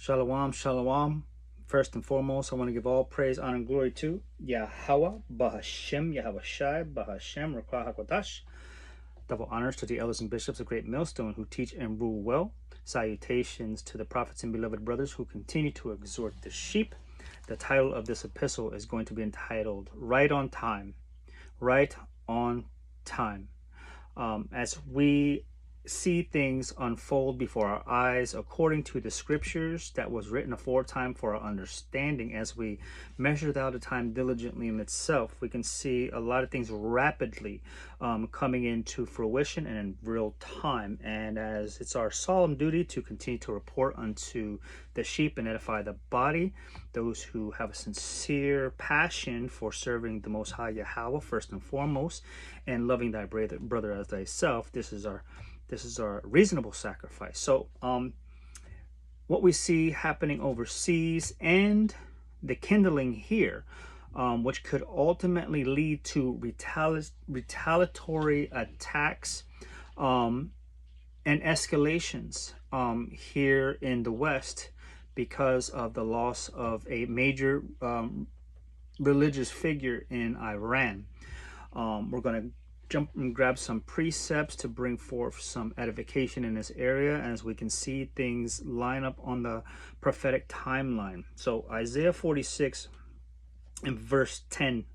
Shalom, shalom. First and foremost, I want to give all praise, honor, and glory to Yahweh, Bahashem, Yahweh Shai, Bahashem, Rakah HaKodash. Double honors to the elders and bishops of Great Millstone who teach and rule well. Salutations to the prophets and beloved brothers who continue to exhort the sheep. The title of this epistle is going to be entitled Right on Time. Right on Time. As we see things unfold before our eyes according to the scriptures that was written aforetime for our understanding, as we measure out the time diligently in itself, we can see a lot of things rapidly coming into fruition and in real time. And as it's our solemn duty to continue to report unto the sheep and edify the body, those who have a sincere passion for serving the Most High Yahweh first and foremost, and loving thy brother as thyself, this is our reasonable sacrifice. So what we see happening overseas and the kindling here, which could ultimately lead to retaliatory attacks and escalations here in the West because of the loss of a major religious figure in Iran. We're going to jump and grab some precepts to bring forth some edification in this area as we can see things line up on the prophetic timeline. So Isaiah 46 and verse 10,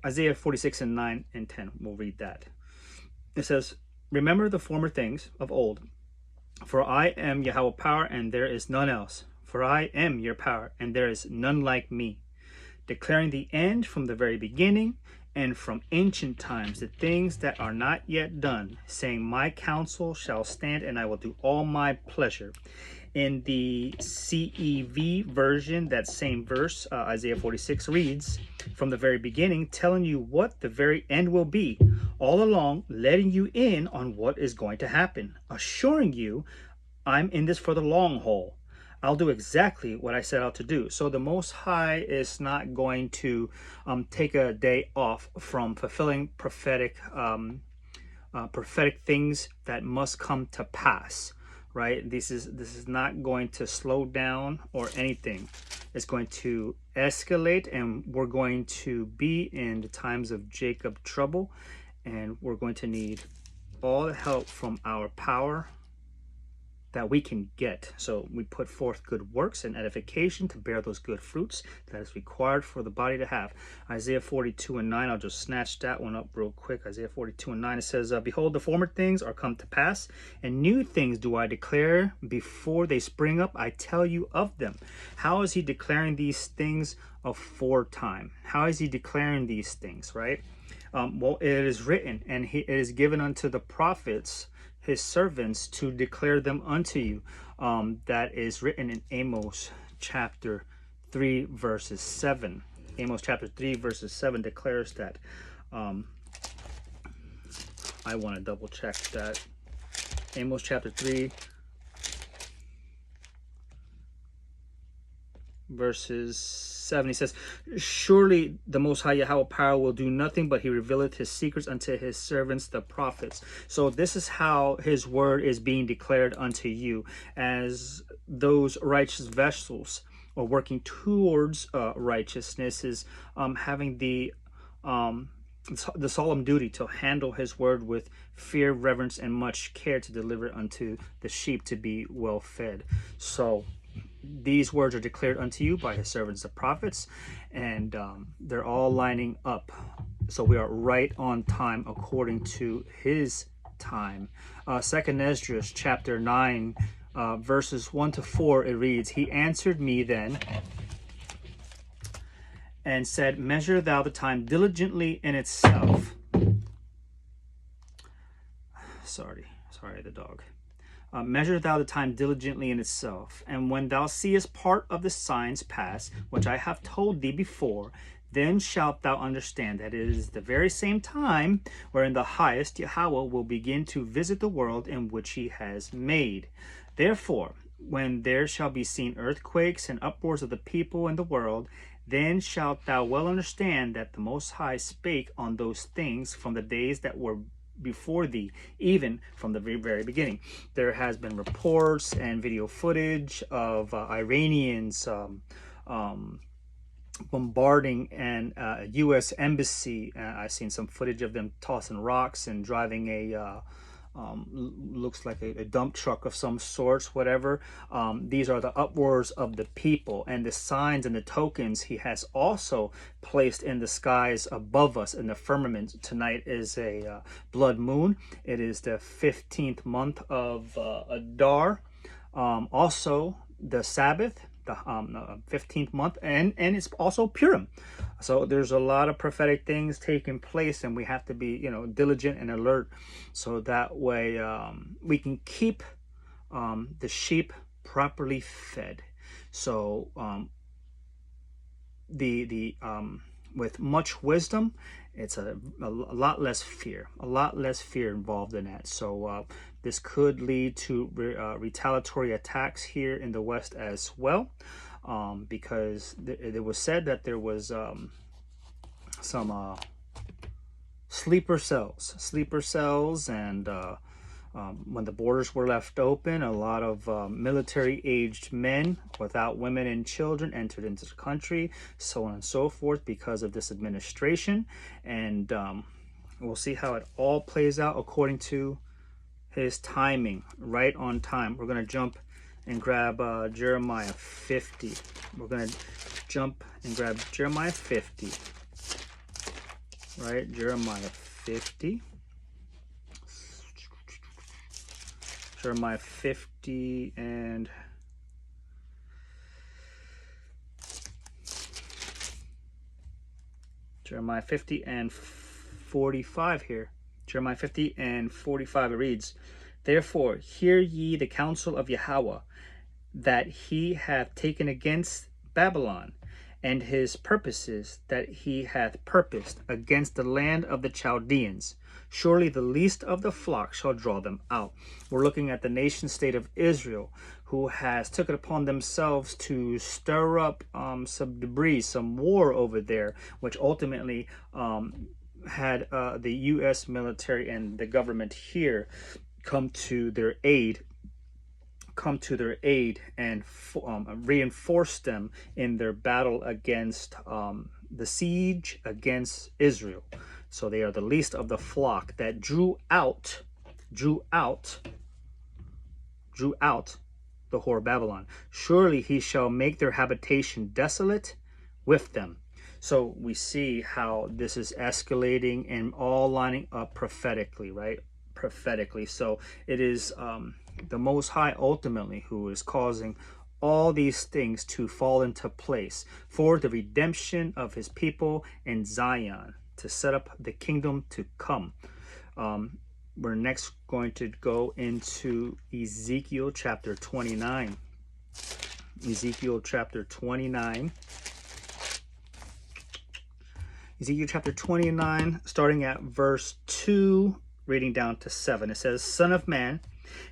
Isaiah 46 and 9 and 10, we'll read that. It says, "Remember the former things of old, for I am Yahweh power and there is none else. For I am your power and there is none like me, declaring the end from the very beginning and from ancient times, the things that are not yet done, saying, my counsel shall stand and I will do all my pleasure." In the CEV version, that same verse, Isaiah 46 reads, "From the very beginning, telling you what the very end will be, all along letting you in on what is going to happen, assuring you I'm in this for the long haul. I'll do exactly what I set out to do." So the Most High is not going to take a day off from fulfilling prophetic things that must come to pass, right? This is not going to slow down or anything. It's going to escalate, and we're going to be in the times of Jacob trouble, and we're going to need all the help from our power that we can get. So we put forth good works and edification to bear those good fruits that is required for the body to have. Isaiah 42 and 9, I'll just snatch that one up real quick. Isaiah 42 and 9, it says, "Behold, the former things are come to pass, and new things do I declare before they spring up. I tell you of them." How is he declaring these things aforetime? How is he declaring these things, right? Well, it is written, and it is given unto the prophets, his servants, to declare them unto you. That is written in Amos chapter 3 verses 7. Amos chapter 3 verses 7 declares that. I want to double check that. Amos chapter 3 verses 7, he says, "Surely the Most High Yahweh power will do nothing, but he revealeth his secrets unto his servants the prophets." So this is how his word is being declared unto you, as those righteous vessels are working towards righteousness, is having the solemn duty to handle his word with fear, reverence, and much care to deliver it unto the sheep to be well fed. So these words are declared unto you by his servants the prophets, and they're all lining up. So we are right on time according to his time. Second Esdras chapter 9 verses 1 to 4, it reads, "He answered me then and said, Measure thou the time diligently in itself." Sorry, the dog. "Measure thou the time diligently in itself, and when thou seest part of the signs pass, which I have told thee before, then shalt thou understand that it is the very same time wherein the highest Yahweh will begin to visit the world in which he has made. Therefore, when there shall be seen earthquakes and uproars of the people in the world, then shalt thou well understand that the Most High spake on those things from the days that were before thee, even from the very beginning. There has been reports and video footage of Iranians bombarding an U.S. embassy. I've seen some footage of them tossing rocks and driving a looks like a dump truck of some sorts, whatever. These are the upwards of the people, and the signs and the tokens he has also placed in the skies above us in the firmament. Tonight is a blood moon. It is the 15th month of Adar. Also the Sabbath, the 15th month, and it's also Purim. So there's a lot of prophetic things taking place, and we have to be, diligent and alert, so that way we can keep the sheep properly fed. So with much wisdom, it's a lot less fear, involved in that. So this could lead to retaliatory attacks here in the West as well, because it was said that there was some sleeper cells, and when the borders were left open, a lot of military-aged men without women and children entered into the country, so on and so forth, because of this administration. And we'll see how it all plays out according to his timing, right on time. We're going to jump and grab Jeremiah 50. We're going to jump and grab Jeremiah 50. Right, Jeremiah 50. Jeremiah 50 and Jeremiah 50 and 45 here. Jeremiah 50 and 45, it reads, "Therefore hear ye the counsel of Yahweh, that he hath taken against Babylon, and his purposes that he hath purposed against the land of the Chaldeans. Surely the least of the flock shall draw them out." We're looking at the nation state of Israel, who has took it upon themselves to stir up some debris, some war over there, which ultimately had the U.S. military and the government here come to their aid and reinforce them in their battle against the siege against Israel. So they are the least of the flock that drew out the whore Babylon. Surely he shall make their habitation desolate with them. So we see how this is escalating and all lining up prophetically, right? Prophetically. So it is the Most High ultimately who is causing all these things to fall into place for the redemption of his people in Zion, to set up the kingdom to come. We're next going to go into Ezekiel chapter 29. Ezekiel chapter 29. Ezekiel chapter 29, starting at verse 2, reading down to 7. It says, "Son of man,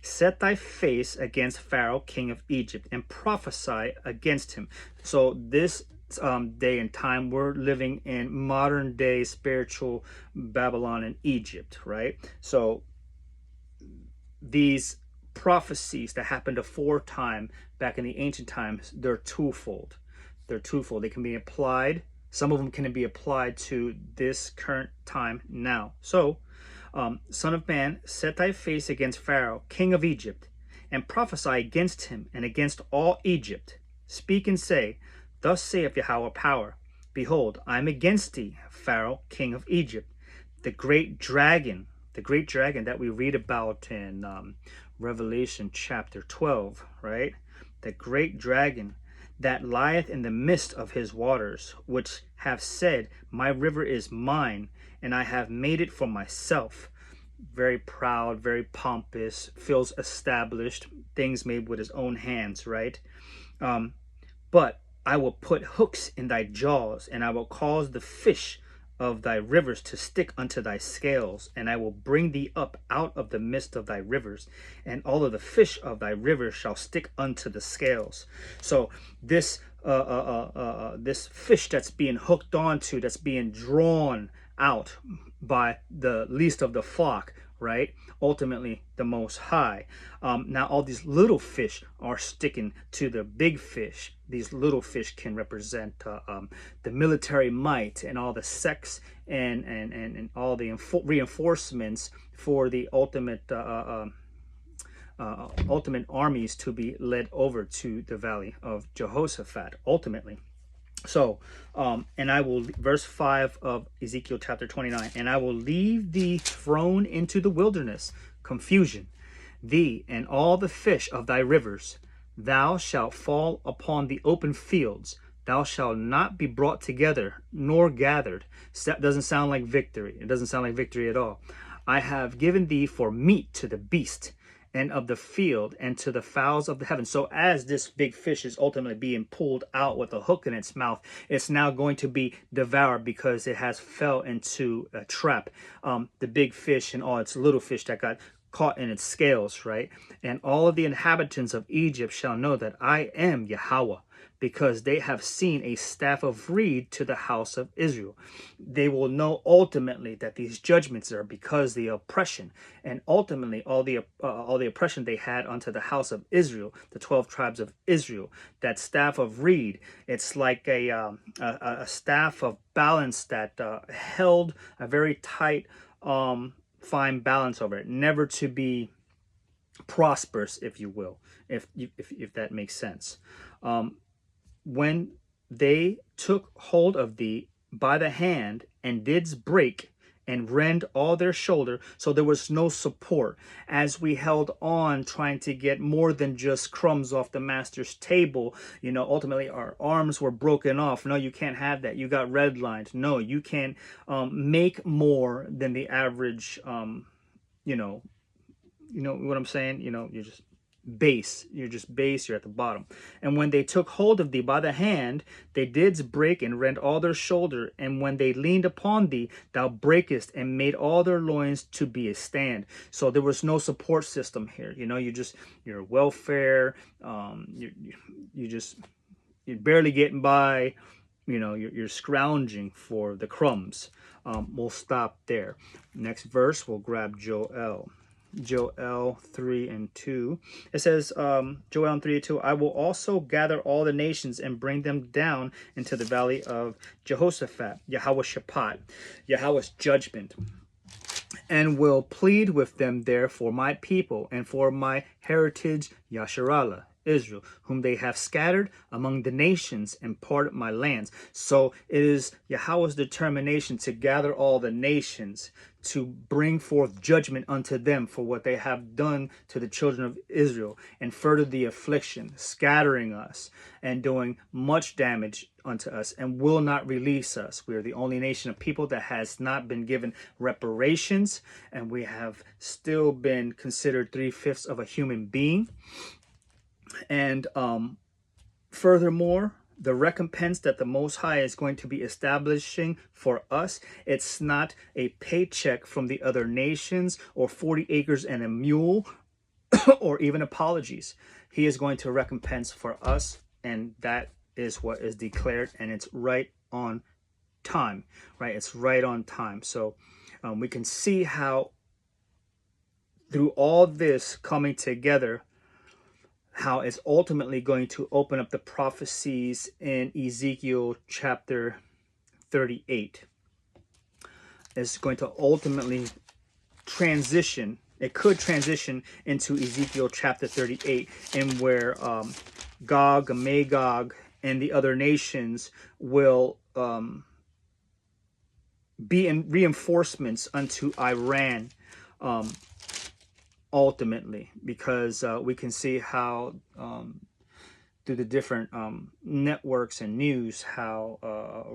set thy face against Pharaoh, king of Egypt, and prophesy against him." So this day and time, we're living in modern day spiritual Babylon and Egypt, right? So these prophecies that happened aforetime back in the ancient times, they're twofold. They can be applied. Some of them can be applied to this current time now. So, son of man, set thy face against Pharaoh, king of Egypt, and prophesy against him and against all Egypt. Speak and say, Thus saith Yahweh power, Behold, I am against thee, Pharaoh, king of Egypt, the great dragon that we read about in Revelation chapter 12, right? The great dragon that lieth in the midst of his waters, which have said, My river is mine, and I have made it for myself. Very proud, very pompous, feels established, things made with his own hands, right? But I will put hooks in thy jaws, and I will cause the fish of thy rivers to stick unto thy scales, and I will bring thee up out of the midst of thy rivers, and all of the fish of thy rivers shall stick unto the scales. So this this fish that's being hooked onto, that's being drawn out, by the least of the flock, right? Ultimately, the Most High. Now, all these little fish are sticking to the big fish. These little fish can represent the military might and all the sex and all the reinforcements for the ultimate armies to be led over to the valley of Jehoshaphat, ultimately. So, and I will, verse 5 of Ezekiel chapter 29, and I will leave thee thrown into the wilderness, confusion, thee and all the fish of thy rivers. Thou shalt fall upon the open fields. Thou shalt not be brought together, nor gathered. That doesn't sound like victory. It doesn't sound like victory at all. I have given thee for meat to the beast and of the field and to the fowls of the heaven. So as this big fish is ultimately being pulled out with a hook in its mouth, it's now going to be devoured because it has fell into a trap. The big fish and all its little fish that got caught in its scales, right? And all of the inhabitants of Egypt shall know that I am Yahweh, because they have seen a staff of reed to the house of Israel. They will know ultimately that these judgments are because the oppression, and ultimately all the oppression they had unto the house of Israel, the 12 tribes of Israel. That staff of reed, it's like a staff of balance that held a very tight, fine balance over it, never to be prosperous, if you will, if that makes sense. When they took hold of thee by the hand and didst break and rend all their shoulder, so there was no support as we held on trying to get more than just crumbs off the master's table. Ultimately our arms were broken off. No, you can't have that. You got redlined. No, you can't make more than the average. You know what I'm saying? You're just base. You're at the bottom. And when they took hold of thee by the hand, they did break and rend all their shoulder. And when they leaned upon thee, thou breakest and made all their loins to be a stand. So there was no support system here. Your welfare. You're barely getting by. You're scrounging for the crumbs. We'll stop there. Next verse, we'll grab Joel 3 and 2. It says, Joel 3 and 2, I will also gather all the nations and bring them down into the valley of Jehoshaphat, Yahweh Shaphat, Yahweh's judgment, and will plead with them there for my people and for my heritage, Yasharallah, Israel, whom they have scattered among the nations and parted my lands. So it is Yahweh's determination to gather all the nations, to bring forth judgment unto them for what they have done to the children of Israel, and further the affliction, scattering us and doing much damage unto us, and will not release us. We are the only nation of people that has not been given reparations, and we have still been considered 3/5 of a human being. And furthermore, the recompense that the Most High is going to be establishing for us, it's not a paycheck from the other nations or 40 acres and a mule or even apologies. He is going to recompense for us, and that is what is declared, and it's right on time, right? It's right on time. So we can see how through all this coming together, how it's ultimately going to open up the prophecies in Ezekiel chapter 38. It's going to ultimately transition. It could transition into Ezekiel chapter 38, in where Gog and Magog and the other nations will be in reinforcements unto Iran, ultimately, because we can see how through the different networks and news how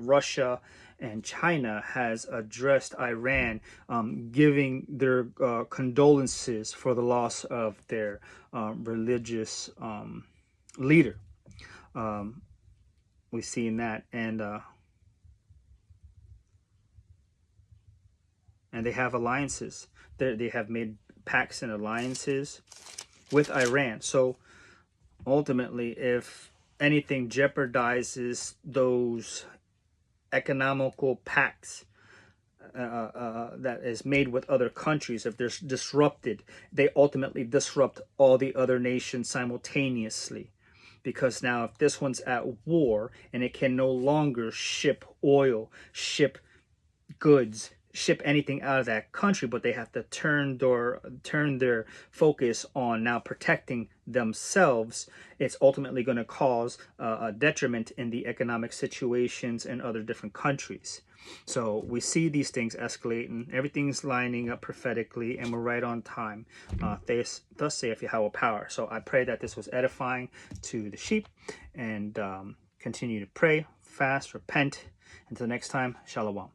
Russia and China has addressed Iran, giving their condolences for the loss of their religious leader. We've seen that, and they have alliances. They have made pacts and alliances with Iran. So ultimately, if anything jeopardizes those economical pacts, that is made with other countries, if they're disrupted, they ultimately disrupt all the other nations simultaneously. Because now if this one's at war and it can no longer ship oil, ship goods, ship anything out of that country, but they have to turn their focus on now protecting themselves, it's ultimately going to cause a detriment in the economic situations in other different countries. So we see these things escalating, everything's lining up prophetically, and we're right on time. Thus saith Yahweh power. So I pray that this was edifying to the sheep, and continue to pray, fast, repent. Until next time, shalom.